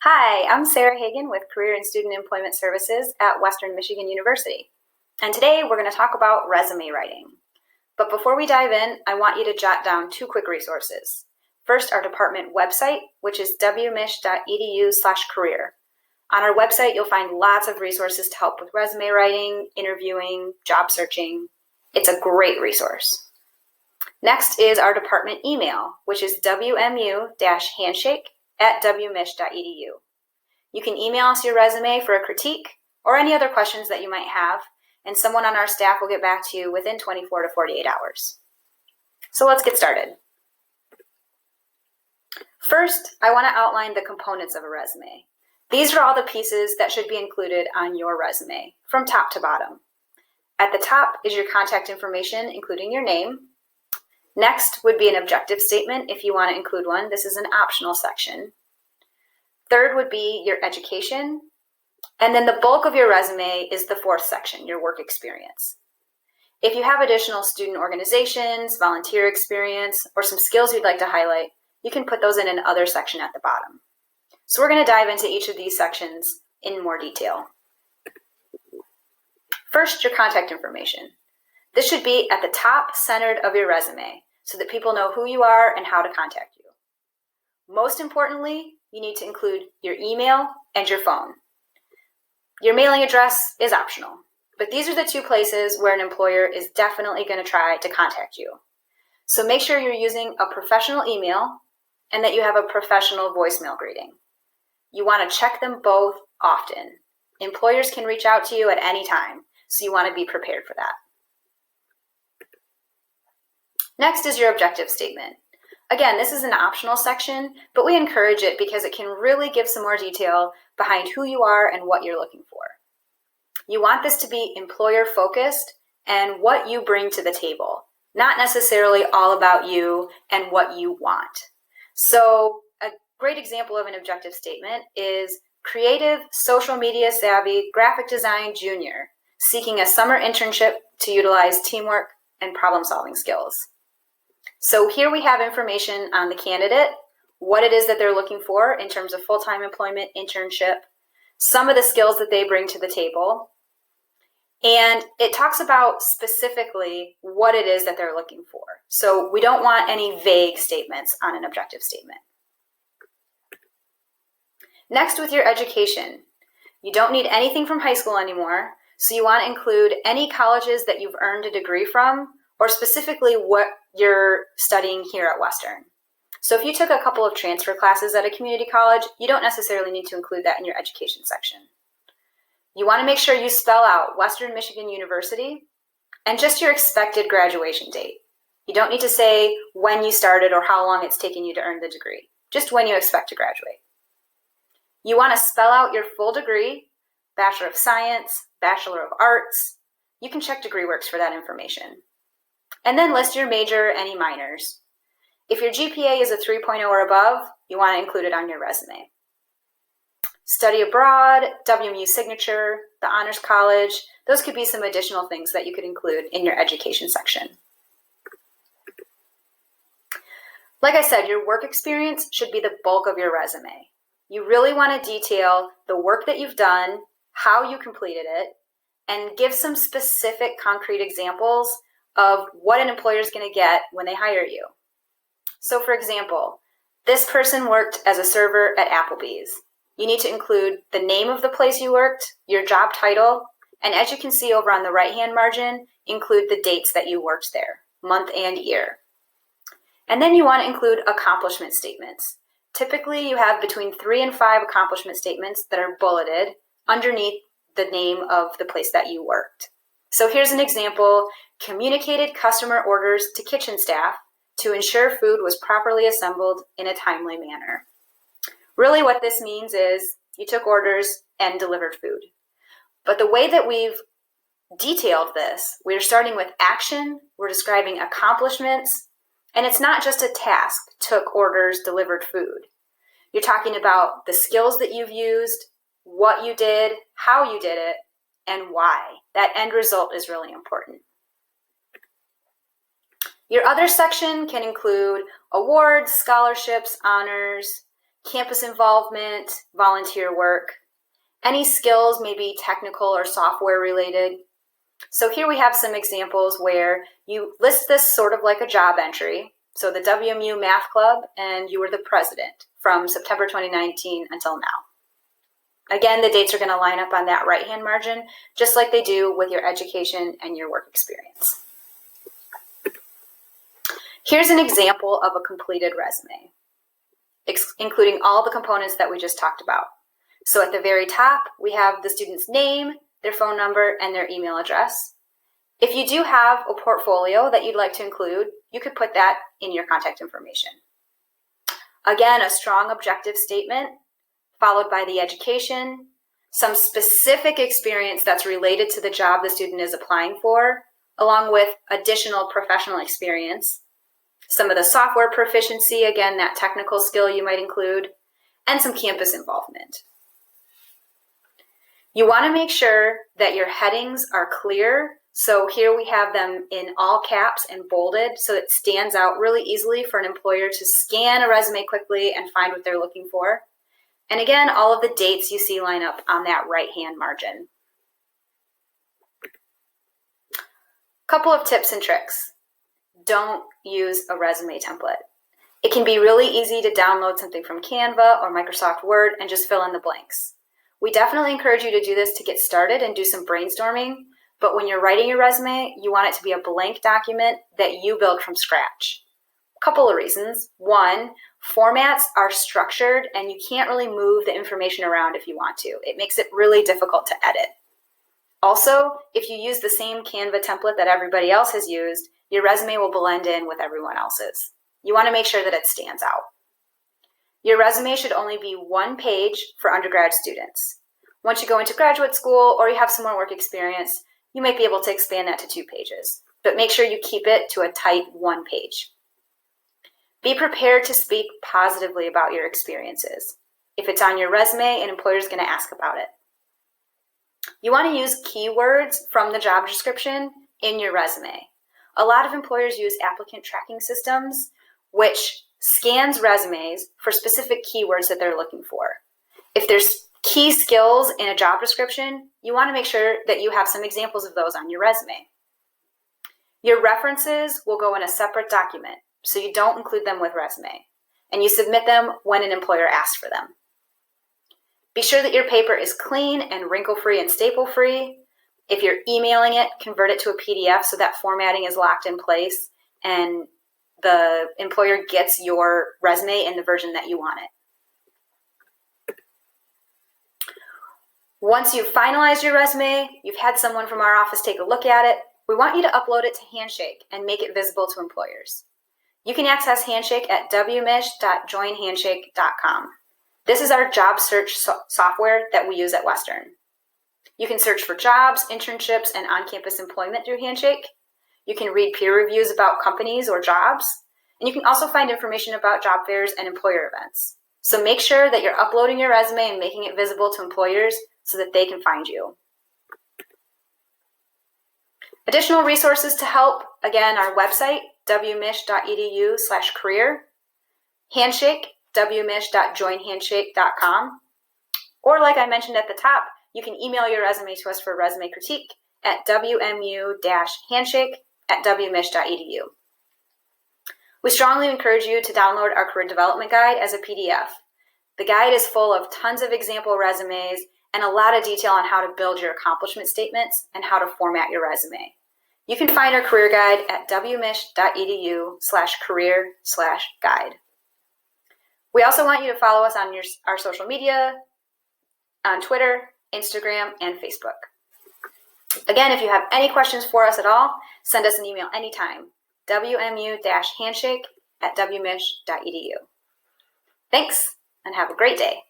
Hi, I'm Sarah Hagan with Career and Student Employment Services at Western Michigan University. And today we're going to talk about resume writing. But before we dive in, I want you to jot down two quick resources. First, our department website, which is wmich.edu/career. On our website, you'll find lots of resources to help with resume writing, interviewing, job searching. It's a great resource. Next is our department email, which is WMU-Handshake@wmich.edu. You can email us your resume for a critique or any other questions that you might have, and someone on our staff will get back to you within 24 to 48 hours. So let's get started. First, I want to outline the components of a resume. These are all the pieces that should be included on your resume, from top to bottom. At the top is your contact information, including your name. Next would be an objective statement if you want to include one. This is an optional section. Third would be your education. And then the bulk of your resume is the fourth section, your work experience. If you have additional student organizations, volunteer experience, or some skills you'd like to highlight, you can put those in another section at the bottom. So we're going to dive into each of these sections in more detail. First, your contact information. This should be at the top centered of your resume so that people know who you are and how to contact you. Most importantly, you need to include your email and your phone. Your mailing address is optional, but these are the two places where an employer is definitely going to try to contact you. So make sure you're using a professional email and that you have a professional voicemail greeting. You want to check them both often. Employers can reach out to you at any time, so you want to be prepared for that. Next is your objective statement. Again, this is an optional section, but we encourage it because it can really give some more detail behind who you are and what you're looking for. You want this to be employer-focused and what you bring to the table, not necessarily all about you and what you want. So a great example of an objective statement is creative, social media savvy, graphic design junior seeking a summer internship to utilize teamwork and problem-solving skills. So here we have information on the candidate, what it is that they're looking for in terms of full-time employment, internship, some of the skills that they bring to the table, and it talks about specifically what it is that they're looking for. So we don't want any vague statements on an objective statement. Next, with your education, you don't need anything from high school anymore, so you want to include any colleges that you've earned a degree from, or specifically what you're studying here at Western. So if you took a couple of transfer classes at a community college, you don't necessarily need to include that in your education section. You want to make sure you spell out Western Michigan University and just your expected graduation date. You don't need to say when you started or how long it's taken you to earn the degree, just when you expect to graduate. You want to spell out your full degree, Bachelor of Science, Bachelor of Arts. You can check DegreeWorks for that information. And then list your major, any minors. If your GPA is a 3.0 or above, you want to include it on your resume. Study abroad, WMU signature, the honors college, those could be some additional things that you could include in your education section. Like I said, your work experience should be the bulk of your resume. You really want to detail the work that you've done, how you completed it, and give some specific concrete examples of what an employer is going to get when they hire you. So for example, this person worked as a server at Applebee's. You need to include the name of the place you worked, your job title, and as you can see over on the right-hand margin, include the dates that you worked there, month and year. And then you want to include accomplishment statements. Typically, you have between 3 and 5 accomplishment statements that are bulleted underneath the name of the place that you worked. So here's an example: communicated customer orders to kitchen staff to ensure food was properly assembled in a timely manner. Really what this means is you took orders and delivered food. But the way that we've detailed this, we're starting with action, we're describing accomplishments, and it's not just a task, took orders, delivered food. You're talking about the skills that you've used, what you did, how you did it, and why. That end result is really important. Your other section can include awards, scholarships, honors, campus involvement, volunteer work, any skills, maybe technical or software related. So here we have some examples where you list this sort of like a job entry. So the WMU Math Club, and you were the president from September 2019 until now. Again, the dates are going to line up on that right-hand margin, just like they do with your education and your work experience. Here's an example of a completed resume, including all the components that we just talked about. So at the very top, we have the student's name, their phone number, and their email address. If you do have a portfolio that you'd like to include, you could put that in your contact information. Again, a strong objective statement, followed by the education, some specific experience that's related to the job the student is applying for, along with additional professional experience, some of the software proficiency, again, that technical skill you might include, and some campus involvement. You want to make sure that your headings are clear. So here we have them in all caps and bolded, so it stands out really easily for an employer to scan a resume quickly and find what they're looking for. And again, all of the dates you see line up on that right-hand margin. Couple of tips and tricks. Don't use a resume template. It can be really easy to download something from Canva or Microsoft Word and just fill in the blanks. We definitely encourage you to do this to get started and do some brainstorming, but when you're writing your resume, you want it to be a blank document that you build from scratch. A couple of reasons. One, formats are structured and you can't really move the information around if you want to. It makes it really difficult to edit. Also, if you use the same Canva template that everybody else has used, your resume will blend in with everyone else's. You want to make sure that it stands out. Your resume should only be one page for undergrad students. Once you go into graduate school or you have some more work experience, you might be able to expand that to 2 pages, but make sure you keep it to a tight 1 page. Be prepared to speak positively about your experiences. If it's on your resume, an employer is going to ask about it. You want to use keywords from the job description in your resume. A lot of employers use applicant tracking systems, which scans resumes for specific keywords that they're looking for. If there's key skills in a job description, you want to make sure that you have some examples of those on your resume. Your references will go in a separate document, so you don't include them with resume, and you submit them when an employer asks for them. Be sure that your paper is clean and wrinkle-free and staple-free. If you're emailing it, convert it to a PDF so that formatting is locked in place and the employer gets your resume in the version that you want it. Once you've finalized your resume, you've had someone from our office take a look at it, we want you to upload it to Handshake and make it visible to employers. You can access Handshake at wmish.joinhandshake.com. This is our job search software that we use at Western. You can search for jobs, internships, and on-campus employment through Handshake. You can read peer reviews about companies or jobs, and you can also find information about job fairs and employer events. So make sure that you're uploading your resume and making it visible to employers so that they can find you. Additional resources to help, again, our website, wmish.edu/career, Handshake, wmish.joinhandshake.com, or like I mentioned at the top, you can email your resume to us for resume critique at wmu-handshake@wmish.edu. We strongly encourage you to download our career development guide as a PDF. The guide is full of tons of example resumes and a lot of detail on how to build your accomplishment statements and how to format your resume. You can find our career guide at wmish.edu/career/guide. We also want you to follow us on our social media, on Twitter, Instagram, and Facebook. Again, if you have any questions for us at all, send us an email anytime, wmu-handshake@wmish.edu. Thanks, and have a great day.